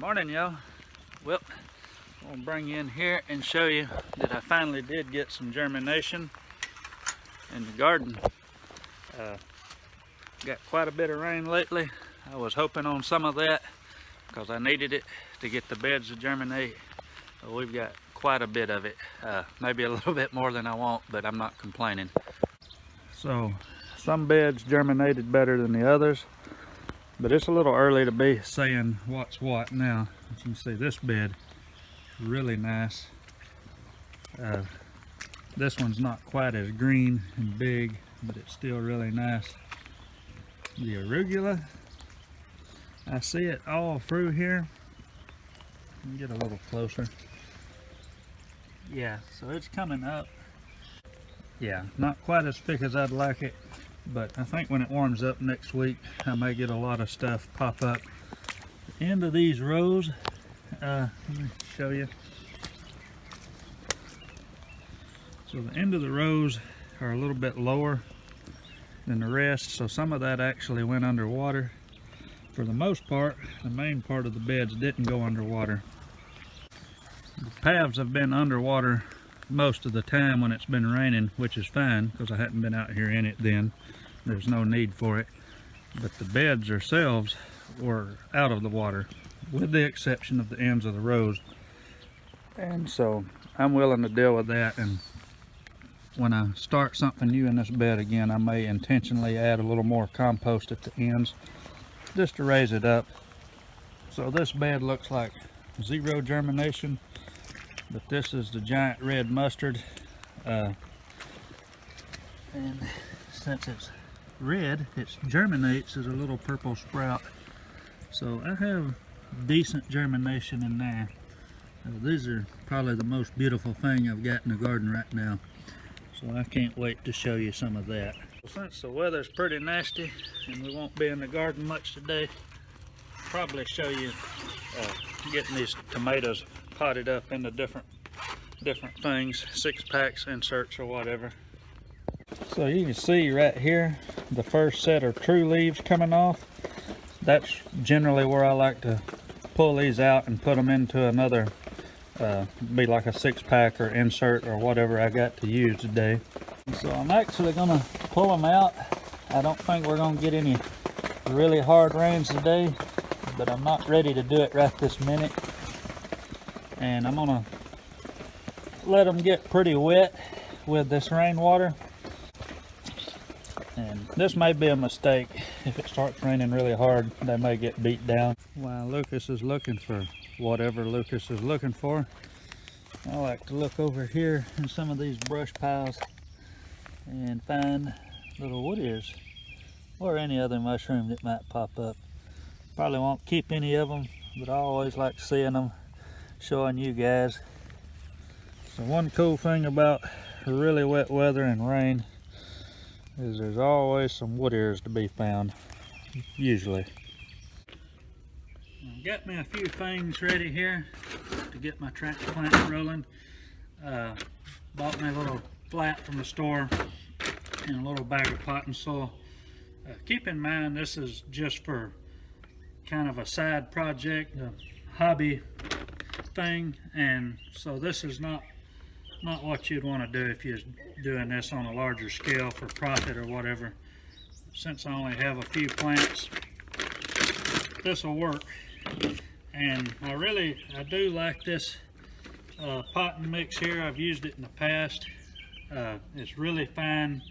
Morning, y'all. Well, I'm gonna bring you in here and show you that I finally did get some germination in the garden. Got quite a bit of rain lately. I was hoping on some of that because I needed it to get the beds to germinate. We've got quite a bit of it. Maybe a little bit more than I want, but I'm not complaining. So some beds germinated better than the others, but it's a little early to be saying what's what now. As you can see, this bed is really nice. This one's not quite as green and big, but it's still really nice. The arugula, I see it all through here. Let me get a little closer. Yeah, so it's coming up. Yeah, not quite as thick as I'd like it, but I think when it warms up next week, I may get a lot of stuff pop up. The end of these rows, let me show you. So the end of the rows are a little bit lower than the rest, so some of that actually went underwater. For the most part, the main part of the beds didn't go underwater. The paths have been underwater most of the time when it's been raining, which is fine because I hadn't been out here in it then. There's no need for it. But the beds themselves were out of the water, with the exception of the ends of the rows. And so I'm willing to deal with that, and when I start something new in this bed again, I may intentionally add a little more compost at the ends just to raise it up. So this bed looks like zero germination, but this is the giant red mustard, and since it's red, it germinates as a little purple sprout. So I have decent germination in there. These are probably the most beautiful thing I've got in the garden right now. So I can't wait to show you some of that. Since the weather's pretty nasty and we won't be in the garden much today, I'll probably show you getting these tomatoes potted up into different things, 6-packs, inserts, or whatever. So you can see right here the first set of true leaves coming off. That's generally where I like to pull these out and put them into another be like a 6-pack or insert or whatever I got to use today. So I'm actually gonna pull them out. I don't think we're gonna get any really hard rains today, but I'm not ready to do it right this minute. And I'm gonna let them get pretty wet with this rainwater. And this may be a mistake. If it starts raining really hard, they may get beat down. While Lucas is looking for whatever Lucas is looking for, I like to look over here in some of these brush piles and find little wood ears or any other mushroom that might pop up. Probably won't keep any of them, but I always like seeing them, showing you guys. So one cool thing about really wet weather and rain is there's always some wood ears to be found, usually. I've got me a few things ready here to get my transplant rolling. Bought me a little flat from the store and a little bag of potting soil. Keep in mind this is just for kind of a side project, a hobby thing, and so this is not what you'd want to do if you're doing this on a larger scale for profit or whatever. Since I only have a few plants, this will work. And I do like this potting mix here. I've used it in the past. It's really fine.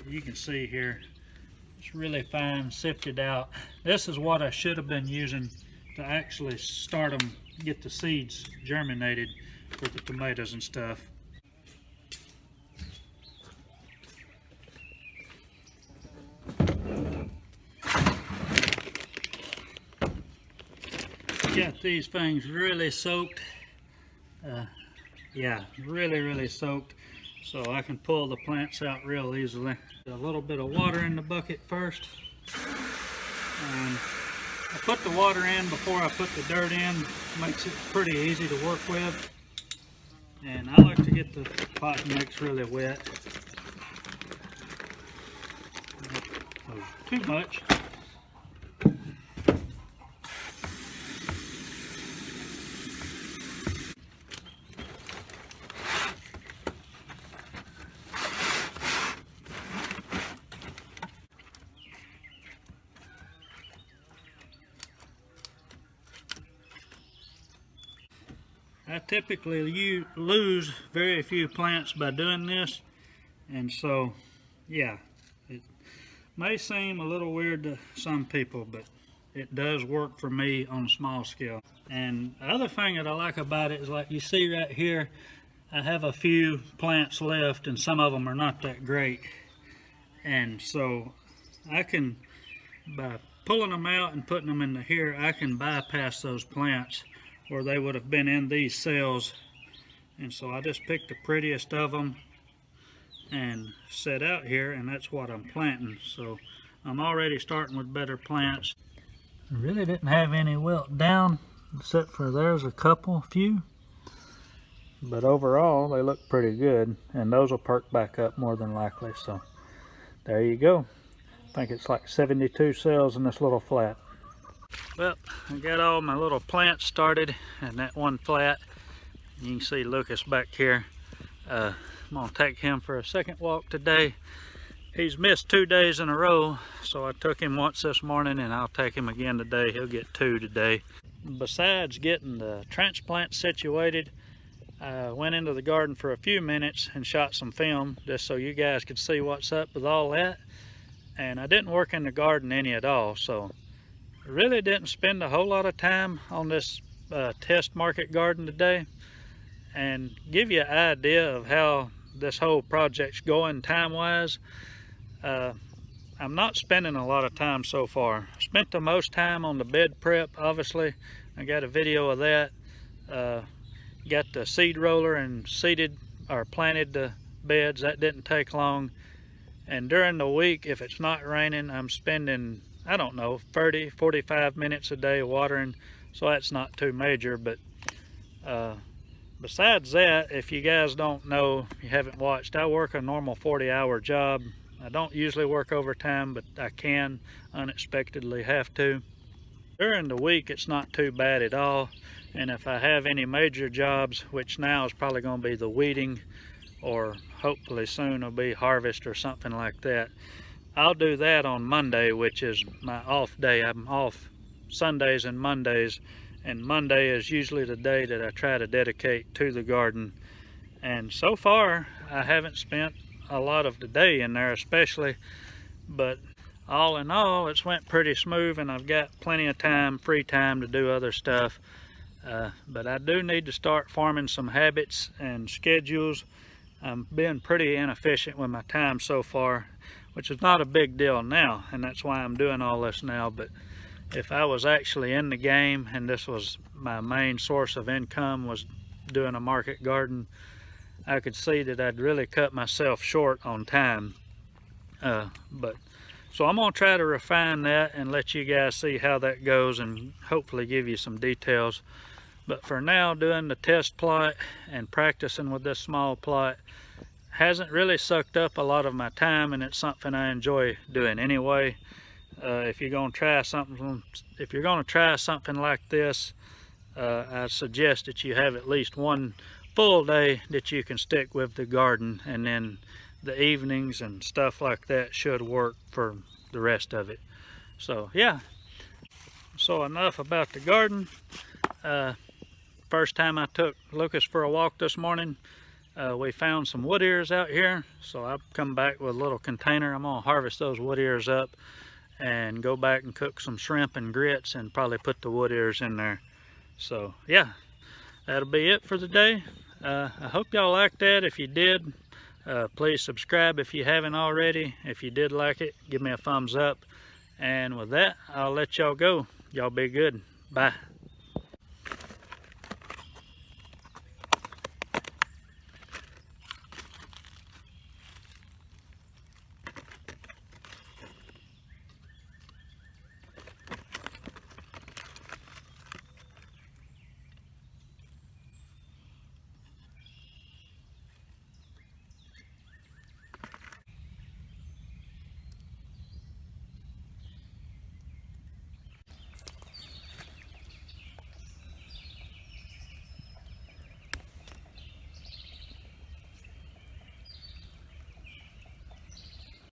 You can see here, it's really fine, sifted out. This is what I should have been using to actually start them, get the seeds germinated for the tomatoes and stuff. Got these things really soaked. Yeah, really soaked, so I can pull the plants out real easily. A little bit of water in the bucket first, and I put the water in before I put the dirt in. Makes it pretty easy to work with. And I like to get the pot mix really wet. Not too much. I typically lose very few plants by doing this, and so yeah, it may seem a little weird to some people, but it does work for me on a small scale. And the other thing that I like about it is, like you see right here, I have a few plants left and some of them are not that great. And so I can, by pulling them out and putting them into here, I can bypass those plants where they would have been in these cells. And so I just picked the prettiest of them and set out here, and that's what I'm planting. So I'm already starting with better plants. I really didn't have any wilt down, except for there's a few. But overall, they look pretty good, and those will perk back up more than likely. So there you go. I think it's like 72 cells in this little flat. Well, I got all my little plants started in that one flat. You can see Lucas back here. I'm gonna take him for a second walk today. He's missed 2 days in a row, so I took him once this morning and I'll take him again today. He'll get 2 today. Besides getting the transplant situated, I went into the garden for a few minutes and shot some film just so you guys could see what's up with all that. And I didn't work in the garden any at all, so I really didn't spend a whole lot of time on this test market garden today. And give you an idea of how this whole project's going time-wise, I'm not spending a lot of time so far. I spent the most time on the bed prep, obviously. I got a video of that. Got the seed roller and seeded or planted the beds. That didn't take long. And during the week, if it's not raining, I'm spending, I don't know, 30, 45 minutes a day watering. So that's not too major, but besides that, if you guys don't know, if you haven't watched, I work a normal 40-hour job. I don't usually work overtime, but I can unexpectedly have to. During the week, it's not too bad at all. And if I have any major jobs, which now is probably going to be the weeding, or hopefully soon will be harvest or something like that, I'll do that on Monday, which is my off day. I'm off Sundays and Mondays, and Monday is usually the day that I try to dedicate to the garden. And so far, I haven't spent a lot of the day in there especially, but all in all, it's went pretty smooth, and I've got plenty of time, free time to do other stuff. But I do need to start forming some habits and schedules. I'm being pretty inefficient with my time so far, which is not a big deal now, and that's why I'm doing all this now. But if I was actually in the game and this was my main source of income, was doing a market garden, I could see that I'd really cut myself short on time. So I'm gonna try to refine that and let you guys see how that goes, and hopefully give you some details. But for now, doing the test plot and practicing with this small plot hasn't really sucked up a lot of my time, and it's something I enjoy doing anyway. If you're gonna try something like this, I suggest that you have at least one full day that you can stick with the garden, and then the evenings and stuff like that should work for the rest of it. So yeah, so enough about the garden. First time I took Lucas for a walk this morning, we found some wood ears out here, so I've come back with a little container. I'm gonna harvest those wood ears up and go back and cook some shrimp and grits and probably put the wood ears in there. So yeah, that'll be it for the day. I hope y'all liked that. If you did, please subscribe if you haven't already. If you did like it, give me a thumbs up. And with that, I'll let y'all go. Y'all be good. Bye.